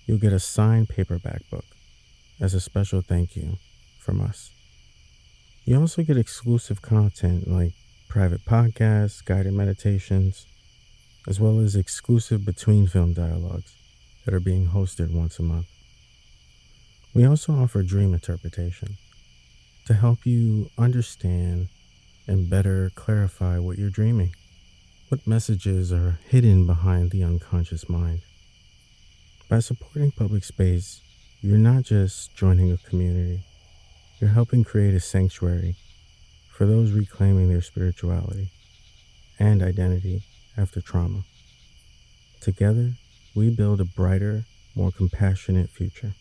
You'll get a signed paperback book as a special thank you from us. You also get exclusive content like private podcasts, guided meditations, as well as exclusive between film dialogues that are being hosted once a month. We also offer dream interpretation to help you understand and better clarify what you're dreaming. What messages are hidden behind the unconscious mind? By supporting public space, you're not just joining a community, you're helping create a sanctuary for those reclaiming their spirituality and identity after trauma. Together, we build a brighter, more compassionate future.